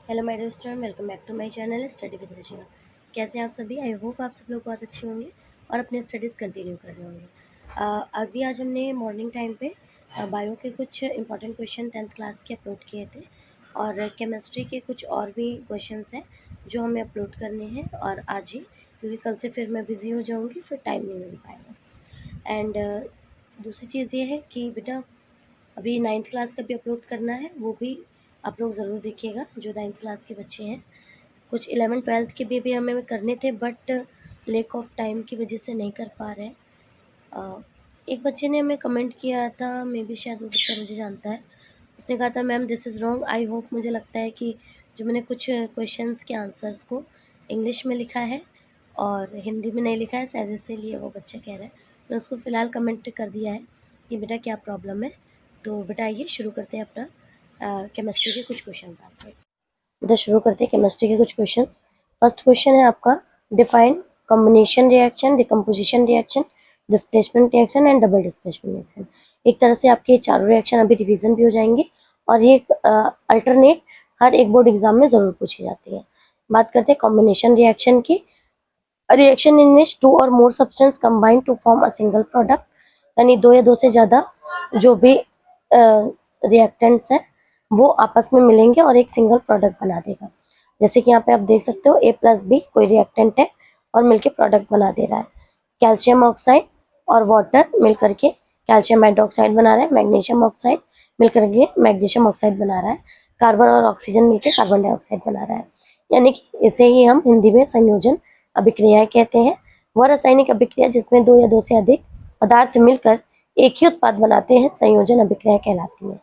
Hello my dear student, welcome back to my channel study with Rachna. कैसे हैं आप सभी? आई होप आप सब लोग बहुत अच्छे होंगे और अपने स्टडीज़ कंटिन्यू कर रहे होंगे। अभी आज हमने मॉर्निंग टाइम पे बायो के कुछ इंपॉर्टेंट क्वेश्चन 10th क्लास के अपलोड किए थे और केमिस्ट्री के कुछ और भी क्वेश्चंस हैं जो हमें अपलोड करने हैं और आज ही, क्योंकि कल से फिर मैं बिज़ी हो जाऊँगी, फिर टाइम नहीं मिल पाएगा। एंड दूसरी चीज़ ये है कि बेटा अभी 9th क्लास का भी अपलोड करना है, वो भी आप लोग ज़रूर देखिएगा जो 9th क्लास के बच्चे हैं। कुछ 11th-12th के भी हमें करने थे, बट लैक ऑफ टाइम की वजह से नहीं कर पा रहे हैं। एक बच्चे ने हमें कमेंट किया था, मे बी शायद वो बच्चा मुझे जानता है। उसने कहा था ma'am this is wrong. I hope, मुझे लगता है कि जो मैंने कुछ क्वेश्चंस के आंसर्स को इंग्लिश में लिखा है और हिंदी में नहीं लिखा है, शायद इसीलिए वो बच्चा कह रहा है। मैं उसको फ़िलहाल कमेंट कर दिया है कि बेटा क्या प्रॉब्लम है। तो बेटा आइए शुरू करते हैं अपना केमिस्ट्री के कुछ क्वेश्चन आंसर। बेटा शुरू करते हैं केमिस्ट्री के कुछ क्वेश्चन। फर्स्ट क्वेश्चन है आपका, define combination reaction, decomposition reaction, displacement reaction and double displacement reaction. एक तरह से आपके चारों रिएक्शन अभी रिवीजन भी हो जाएंगे और ये अल्टरनेट हर एक बोर्ड एग्जाम में ज़रूर पूछी जाती है। बात करते हैं कॉम्बिनेशन रिएक्शन की। Reaction in which two or more substance combine to form a single product, यानी दो या दो से ज़्यादा जो भी रिएक्टेंट्स हैं वो आपस में मिलेंगे और एक सिंगल प्रोडक्ट बना देगा। जैसे कि यहाँ पे आप देख सकते हो A+B कोई रिएक्टेंट है और मिलके प्रोडक्ट बना दे रहा है। कैल्शियम ऑक्साइड और वाटर मिलकर के कैल्शियम हाइड्रोक्साइड बना रहा है, मैग्नीशियम ऑक्साइड मिलकर के मैग्नीशियम ऑक्साइड बना रहा है, कार्बन और ऑक्सीजन मिलकर कार्बन डाइऑक्साइड बना रहा है। यानी कि इसे ही हम हिंदी में संयोजन अभिक्रियाएं कहते हैं। वह रासायनिक अभिक्रिया जिसमें दो या दो से अधिक पदार्थ मिलकर एक ही उत्पाद बनाते हैं संयोजन अभिक्रिया कहलाती है।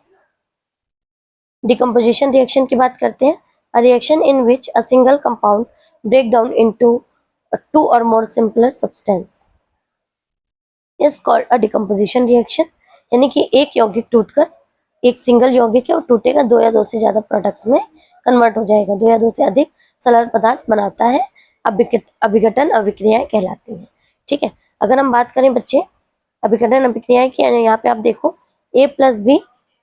डिकम्पोजिशन रिएक्शन की बात करते हैं। A reaction in which a single compound break down into two or more simpler substance is called a decomposition reaction. यानी कि एक यौगिक टूटकर, एक सिंगल यौगिक है और टूटेगा, दो या दो से ज्यादा प्रोडक्ट्स में कन्वर्ट हो जाएगा, दो या दो से अधिक सरल पदार्थ बनाता है, अभिघटन अभिक्रियाएं कहलाती हैं। ठीक है, अगर हम बात करें बच्चे अभिघटन अभिक्रियाएं की, यहाँ पे आप देखो A+B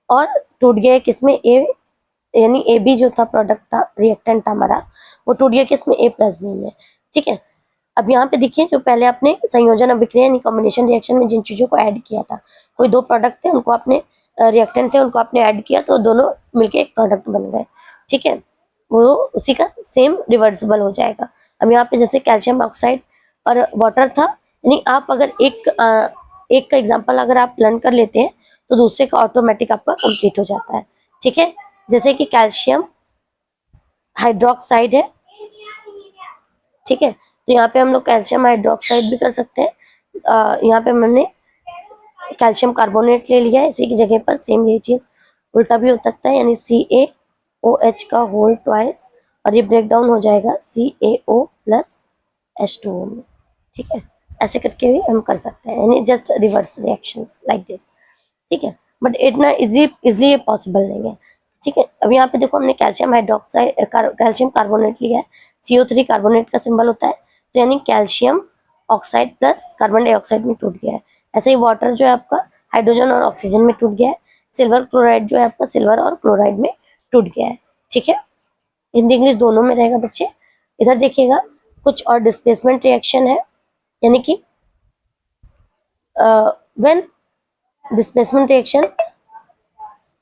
और टूट गया किसमें A, यानी AB जो था प्रोडक्ट था, रिएक्टेंट था हमारा, वो टूट गया किसमें A+B में। ठीक है, अब यहाँ पे देखिए जो पहले आपने संयोजन अभिक्रिया यानी कॉम्बिनेशन रिएक्शन में जिन चीजों को ऐड किया था, कोई दो प्रोडक्ट थे उनको आपने रिएक्टेंट थे उनको आपने ऐड किया तो दोनों मिलके एक प्रोडक्ट बन गए। ठीक है, वो उसी का सेम रिवर्सिबल हो जाएगा। अब यहाँ पे जैसे कैल्शियम ऑक्साइड और वाटर था, यानी आप अगर एक का एग्जाम्पल अगर आप लर्न कर लेते हैं तो दूसरे का ऑटोमेटिक आपका कंप्लीट हो जाता है। ठीक है, जैसे कि कैल्शियम हाइड्रोक्साइड है। ठीक है, तो यहाँ पे हम लोग कैल्शियम हाइड्रोक्साइड भी कर सकते हैं। यहाँ पे हमने कैल्शियम कार्बोनेट ले लिया है, इसी की जगह पर सेम ये चीज उल्टा भी हो सकता है, यानी CaOH का होल ट्वाइस और ये ब्रेक डाउन हो जाएगा CaO प्लस H2O में। ठीक है, ऐसे करके भी हम कर सकते हैं, यानी just reverse reactions like this. ठीक है, बट इतना इजली ये पॉसिबल नहीं है। ठीक है, अब यहाँ पे देखो हमने कैल्शियम हाइड्रोक्साइड कैल्शियम कार्बोनेट लिया है, CO3 कार्बोनेट का सिंबल होता है, तो यानी calcium oxide plus carbon dioxide में टूट गया है। ऐसे ही वाटर जो है आपका हाइड्रोजन और ऑक्सीजन में टूट गया है। सिल्वर क्लोराइड जो है आपका सिल्वर और क्लोराइड में टूट गया है। ठीक है, हिंदी इंग्लिश दोनों में रहेगा बच्चे। इधर देखिएगा कुछ और डिस्प्लेसमेंट रिएक्शन है, यानी कि व्हेन डिस्प्लेसमेंट रिएक्शन,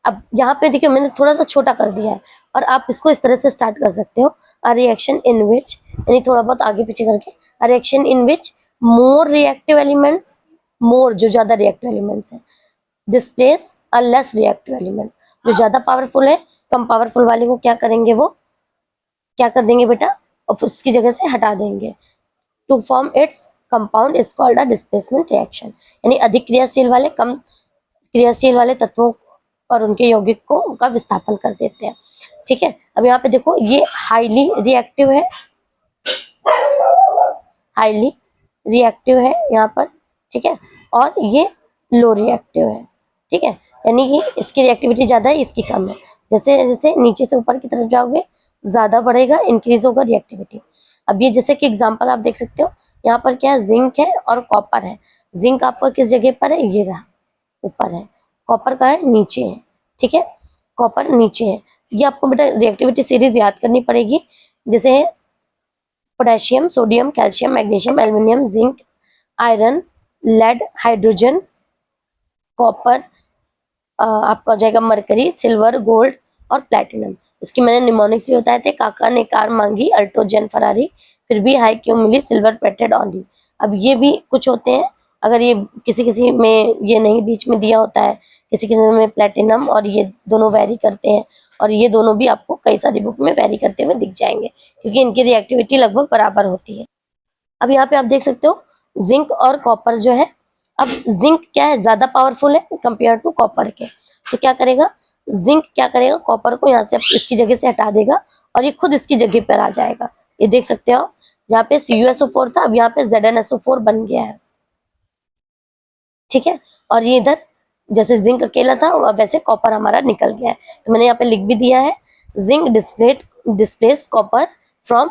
अब यहाँ पे देखिए मैंने थोड़ा सा छोटा कर दिया है और आप इसको इस तरह से स्टार्ट कर सकते हो। अ रिएक्शन इन विच, यानी थोड़ा बहुत आगे पीछे करके, a reaction in which more reactive elements, more जो ज्यादा रिएक्टिव एलिमेंट्स हैं, displace a less reactive element, जो ज्यादा पावरफुल है कम पावरफुल वाले को क्या करेंगे, वो क्या कर देंगे बेटा, और उसकी जगह से हटा देंगे। To form its compound is called a displacement reaction, यानी अधिक क्रियाशील वाले कम क्रियाशील वाले तत्वों और उनके यौगिक को उनका विस्थापन कर देते हैं। ठीक है, अब यहाँ पे देखो ये हाईली रिएक्टिव है, हाईली रिएक्टिव है यहाँ पर। ठीक है, और ये लो रिएक्टिव है। ठीक है, यानी कि इसकी रिएक्टिविटी ज्यादा है, इसकी कम है। जैसे जैसे नीचे से ऊपर की तरफ जाओगे ज्यादा बढ़ेगा, इंक्रीज होगा रिएक्टिविटी। अब ये जैसे कि एग्जांपल आप देख सकते हो, यहाँ पर क्या है, जिंक है और कॉपर है। जिंक आपका किस जगह पर है, ये रहा ऊपर है, कॉपर का है नीचे है। ठीक है, कॉपर नीचे है, ये आपको बेटा रिएक्टिविटी सीरीज याद करनी पड़ेगी, जैसे potassium, sodium, calcium, magnesium, aluminium, zinc, iron, lead, hydrogen, copper, आपका हो जाएगा मरकरी, सिल्वर, गोल्ड और प्लैटिनम। इसकी मैंने निमोनिक्स भी बताए थे। काका ने कार मांगी, अल्टो जेन फरारी, फिर भी हाई क्यों मिली, सिल्वर प्लेटेड ऑनली। अब ये भी कुछ होते हैं, अगर ये किसी किसी में ये नहीं बीच में दिया होता है, किसी किसी में प्लैटिनम, और ये दोनों वेरी करते हैं, और ये दोनों भी आपको कई सारी बुक में वेरी करते हुए दिख जाएंगे, क्योंकि इनकी रिएक्टिविटी लगभग बराबर होती है। अब यहाँ पे आप देख सकते हो जिंक और कॉपर जो है, अब जिंक क्या है, ज्यादा पावरफुल है कंपेयर टू कॉपर के, तो क्या करेगा जिंक, क्या करेगा कॉपर को यहाँ से इसकी जगह से हटा देगा और ये खुद इसकी जगह पर आ जाएगा। ये देख सकते हो यहाँ पे CuSO4 था, अब यहाँ पे ZnSO4 बन गया है, ठीक है। और ये इधर जैसे जिंक अकेला था वैसे कॉपर हमारा निकल गया है, तो मैंने यहाँ पे लिख भी दिया है, zinc displace copper from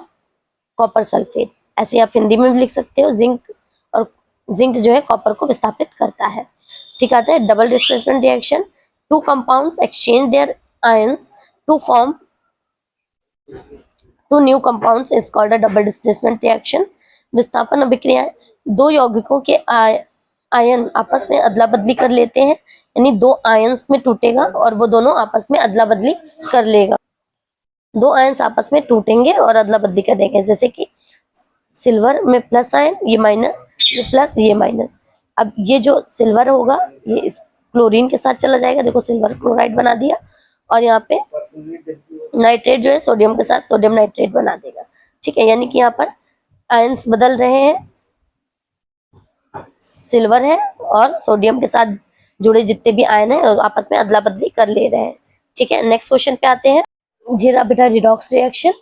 copper sulphate. ऐसे आप हिंदी में भी लिख सकते हो, जिंक जो है कॉपर को विस्थापित करता है। ठीक आता है double displacement reaction, two compounds exchange their ions to form two new compounds is called a double displacement reaction. विस्थापन अभिक्रिया, दो यौगिकों के आयन आपस में अदला बदली कर लेते हैं, यानी दो आयंस में टूटेगा और वो दोनों आपस में अदला बदली कर लेगा। दो आयंस आपस में टूटेंगे और अदला बदली कर देंगे, जैसे कि सिल्वर में प्लस आयन, ये माइनस, ये प्लस, ये माइनस। अब ये जो सिल्वर होगा ये इस क्लोरीन के साथ चला जाएगा, देखो सिल्वर क्लोराइड बना दिया, और यहाँ पे नाइट्रेट जो है सोडियम के साथ सोडियम नाइट्रेट बना देगा, ठीक है। यानी कि यहाँ पर आयंस बदल रहे हैं, सिल्वर है और सोडियम के साथ जुड़े जितने भी आयन है आपस में अदला बदली कर ले रहे हैं, ठीक है। नेक्स्ट क्वेश्चन पे आते हैं, जीरा बेटा रिडॉक्स रिएक्शन।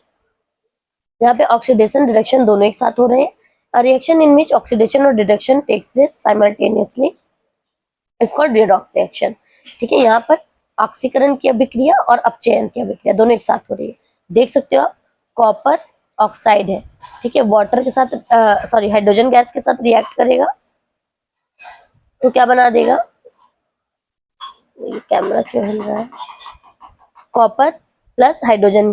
यहाँ पे ऑक्सीडेशन रिडक्शन दोनों एक साथ हो रहे हैं, a reaction in which oxidation और reduction takes place simultaneously is called redox reaction, ठीक है। यहाँ पर ऑक्सीकरण की अभिक्रिया और अपचयन की अभिक्रिया दोनों एक साथ हो रही है। देख सकते हो आप, कॉपर ऑक्साइड है, ठीक है, वाटर के साथ सॉरी हाइड्रोजन गैस के साथ रिएक्ट करेगा तो क्या बना देगा, ये कैमरा क्यों हिल रहा है, कॉपर प्लस हाइड्रोजन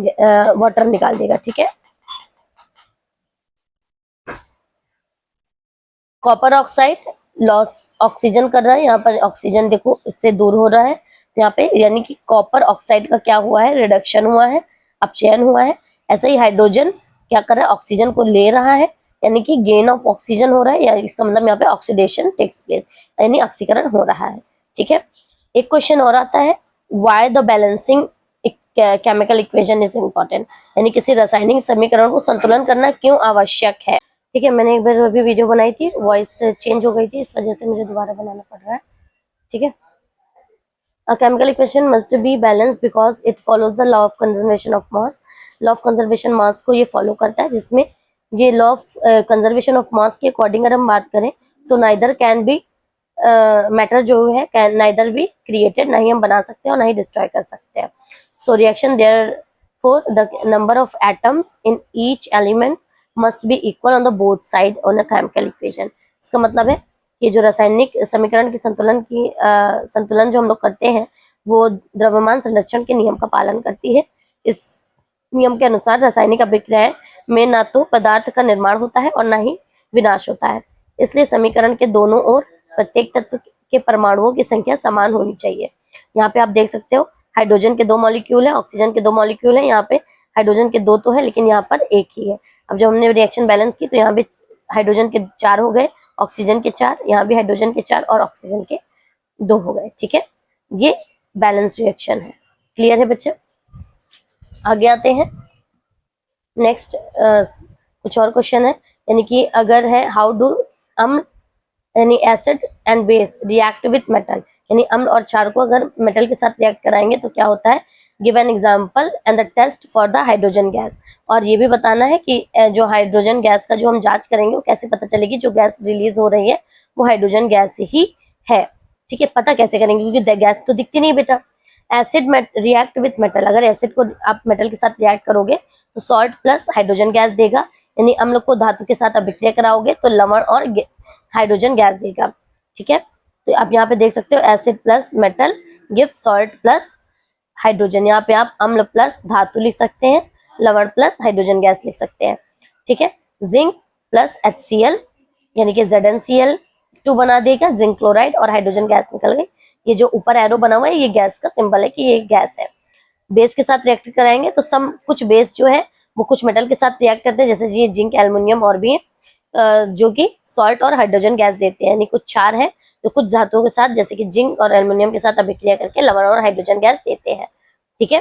वाटर निकाल देगा, ठीक है। कॉपर ऑक्साइड लॉस ऑक्सीजन कर रहा है, यहाँ पर ऑक्सीजन देखो इससे दूर हो रहा है, तो यहाँ पे यानी कि कॉपर ऑक्साइड का क्या हुआ है, रिडक्शन हुआ है, अपचयन हुआ है। ऐसे ही हाइड्रोजन क्या कर रहा है, ऑक्सीजन को ले रहा है, यानी कि गेन ऑफ ऑक्सीजन हो रहा है, या इसका मतलब यहाँ पे ऑक्सीडेशन टेक्स प्लेस, यानी ऑक्सीकरण हो रहा है, ठीक है। एक क्वेश्चन और आता है, why the balancing chemical equation is important, यानी किसी रासायनिक समीकरण को संतुलन करना क्यों आवश्यक है, ठीक है। मैंने एक बार अभी वीडियो बनाई थी, वॉइस चेंज हो गई थी, इस वजह से मुझे दोबारा बनाना पड़ रहा है, ठीक है। A chemical equation must be balanced because it follows the law of conservation of mass. Law of conservation mass को ये फॉलो करता है, जिसमें ये law of conservation of mass के अकॉर्डिंग अगर हम बात करें तो नाइदर कैन बी मैटर जो है कैन नाइदर बी क्रिएटेड, ना ही हम बना सकते हैं और ना ही डिस्ट्रॉय कर सकते हैं। So reaction therefore the number of atoms in each element must be equal on the both side on a chemical equation. इसका मतलब है कि जो रासायनिक समीकरण की संतुलन जो हम लोग करते हैं वो द्रव्यमान संरक्षण के नियम का पालन करती है। इस नियम के अनुसार रासायनिक अभिक्रियाएं में ना तो पदार्थ का निर्माण होता है और ना ही विनाश होता है, इसलिए समीकरण के दोनों ओर प्रत्येक तत्व के परमाणुओं की संख्या समान होनी चाहिए। यहाँ पे आप देख सकते हो हाइड्रोजन के 2 मॉलिक्यूल है, ऑक्सीजन के 2 मॉलिक्यूल है, यहाँ पे हाइड्रोजन के 2 तो है लेकिन यहाँ पर एक ही है। अब जब हमने रिएक्शन बैलेंस की तो यहाँ पे हाइड्रोजन के 4 हो गए, ऑक्सीजन के 4, यहाँ भी हाइड्रोजन के 4 और ऑक्सीजन के 2 हो गए, ठीक है। ये बैलेंस रिएक्शन है, क्लियर है बच्चे। आगे आते हैं, नेक्स्ट कुछ और क्वेश्चन है, यानी कि अगर है हाउ डू अम्ल यानी acid and base react with metal, यानी अम्ल और क्षार को अगर मेटल के साथ रिएक्ट कराएंगे तो क्या होता है, give an example and the test for the hydrogen gas. और ये भी बताना है कि जो हाइड्रोजन गैस का जो हम जांच करेंगे वो कैसे पता चलेगी जो गैस रिलीज हो रही है वो हाइड्रोजन गैस ही है, ठीक है। पता कैसे करेंगे, क्योंकि गैस तो दिखती नहीं बेटा। एसिड रिएक्ट विथ मेटल, अगर एसिड को आप मेटल के साथ रिएक्ट करोगे तो सॉल्ट प्लस हाइड्रोजन गैस देगा, यानी अम्ल को धातु के साथ अभिक्रिया कराओगे तो लवण और हाइड्रोजन गैस देगा, ठीक है। तो आप यहाँ पे देख सकते हो acid plus metal give salt plus hydrogen, यहाँ पे आप अम्ल प्लस धातु लिख सकते हैं, लवण प्लस हाइड्रोजन गैस लिख सकते हैं, ठीक है। जिंक प्लस HCl यानी कि ZnCl2 बना देगा, जिंक क्लोराइड और हाइड्रोजन गैस निकल गई। ये जो ऊपर एरो बना हुआ है ये गैस का सिंबल है कि ये गैस है। बेस के साथ रिएक्ट कराएंगे तो सम कुछ बेस जो है वो कुछ मेटल के साथ रिएक्ट करते हैं, जैसे ये जिंक, एल्युमिनियम और भी जो कि सॉल्ट और हाइड्रोजन गैस देते हैं, यानी कुछ क्षार है जो कुछ धातुओं के साथ जैसे कि जिंक और एल्युमिनियम के साथ अभिक्रिया करके लवण और हाइड्रोजन गैस देते हैं, ठीक है।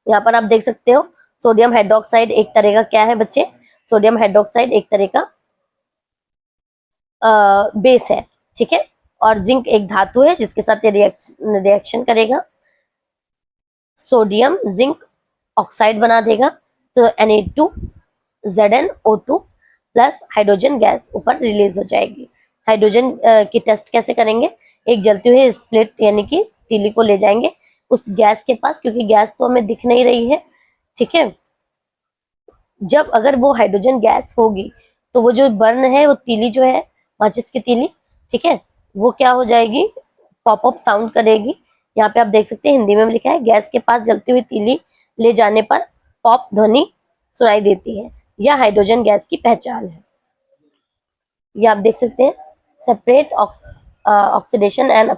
यहाँ पर आप देख सकते हो सोडियम हाइड्रोक्साइड एक तरह का क्या है बच्चे, सोडियम हाइड्रोक्साइड एक तरह का बेस है, ठीक है। और जिंक एक धातु है जिसके साथ ये रिएक्शन करेगा, सोडियम जिंक ऑक्साइड बना देगा, तो Na2ZnO2 प्लस हाइड्रोजन गैस ऊपर रिलीज हो जाएगी। हाइड्रोजन की टेस्ट कैसे करेंगे, एक जलती हुई स्प्लिट यानी कि तीली को ले जाएंगे उस गैस के पास, क्योंकि गैस तो हमें दिख नहीं रही है, ठीक है। जब अगर वो हाइड्रोजन गैस होगी तो वो जो बर्न है, वो तीली जो है माचिस की तीली, ठीक है, वो क्या हो जाएगी, पॉप अप साउंड करेगी। यहाँ पे आप देख सकते हैं हिंदी में भी लिखा है, गैस के पास जलती हुई तीली ले जाने पर पॉप ध्वनि सुनाई देती है, यह हाइड्रोजन गैस की पहचान है। ये आप देख सकते हैं, separate oxidation and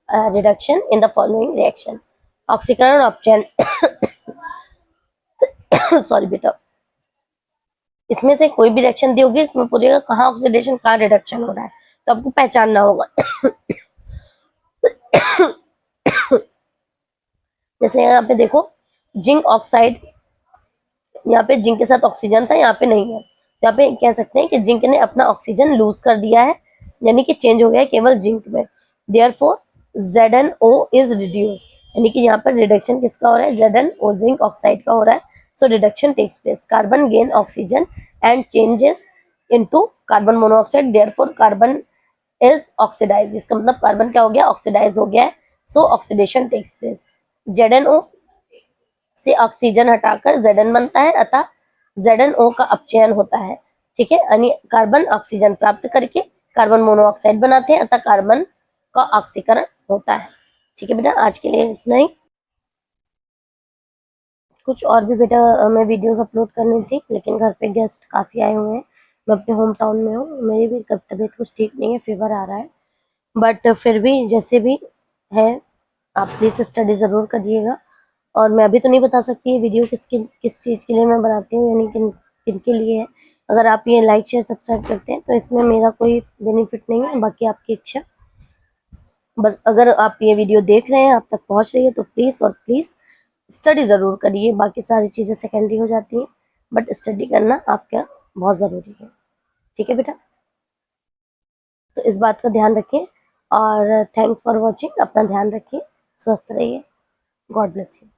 reduction in the following reaction, ऑक्सीकरण और अपचयन सॉरी बेटा, इसमें से कोई भी रिएक्शन दी होगी इसमें पूछेगा कहाँ ऑक्सीडेशन कहाँ रिडक्शन हो रहा है, तो आपको पहचानना होगा। जैसे यहाँ पे देखो जिंक ऑक्साइड, यहाँ पे जिंक के साथ ऑक्सीजन था, यहाँ पे नहीं है, यहाँ पे कह सकते हैं कि जिंक ने अपना ऑक्सीजन लूज कर दिया है, यानी कि चेंज हो गया है केवल जिंक में, देयरफॉर ZnO इज रिड्यूस, यानी कि यहाँ पर रिडक्शन किसका हो रहा है, ZnO जिंक ऑक्साइड का हो रहा है। So reduction takes place, carbon gain oxygen and changes into carbon monoxide, therefore carbon is oxidise, इसका मतलब कार्बन क्या हो गया, ऑक्सीडाइज हो गया है। So oxidation takes place, ZnO से ऑक्सीजन हटाकर Zn बनता है, अतः ZnO का अपचयन होता है, ठीक है। यानी कार्बन ऑक्सीजन प्राप्त करके कार्बन मोनोऑक्साइड बनाते हैं, अतः कार्बन का ऑक्सीकरण होता है, ठीक है बेटा। आज के लिए इतना ही, कुछ और भी बेटा हमें वीडियोस अपलोड करनी थी, लेकिन घर पे गेस्ट काफ़ी आए हुए हैं, मैं अपने होम टाउन में हूँ, मेरी भी तबीयत कुछ ठीक नहीं है, फीवर आ रहा है, बट फिर भी जैसे भी है आप प्लीज़ स्टडी ज़रूर करिएगा। और मैं अभी तो नहीं बता सकती ये वीडियो किस चीज़ के लिए मैं बनाती हूँ, यानी किन के लिए है। अगर आप ये लाइक शेयर सब्सक्राइब करते हैं तो इसमें मेरा कोई बेनिफिट नहीं है, बाकी आपकी इच्छा। बस अगर आप ये वीडियो देख रहे हैं, आप तक पहुँच रही है, तो प्लीज़ और प्लीज़ स्टडी ज़रूर करिए, बाकी सारी चीज़ें सेकेंडरी हो जाती हैं, बट स्टडी करना आपका बहुत ज़रूरी है, ठीक है बेटा। तो इस बात का ध्यान रखिए, और थैंक्स फॉर वॉचिंग, अपना ध्यान रखिए, स्वस्थ रहिए, गॉड ब्लेस यू।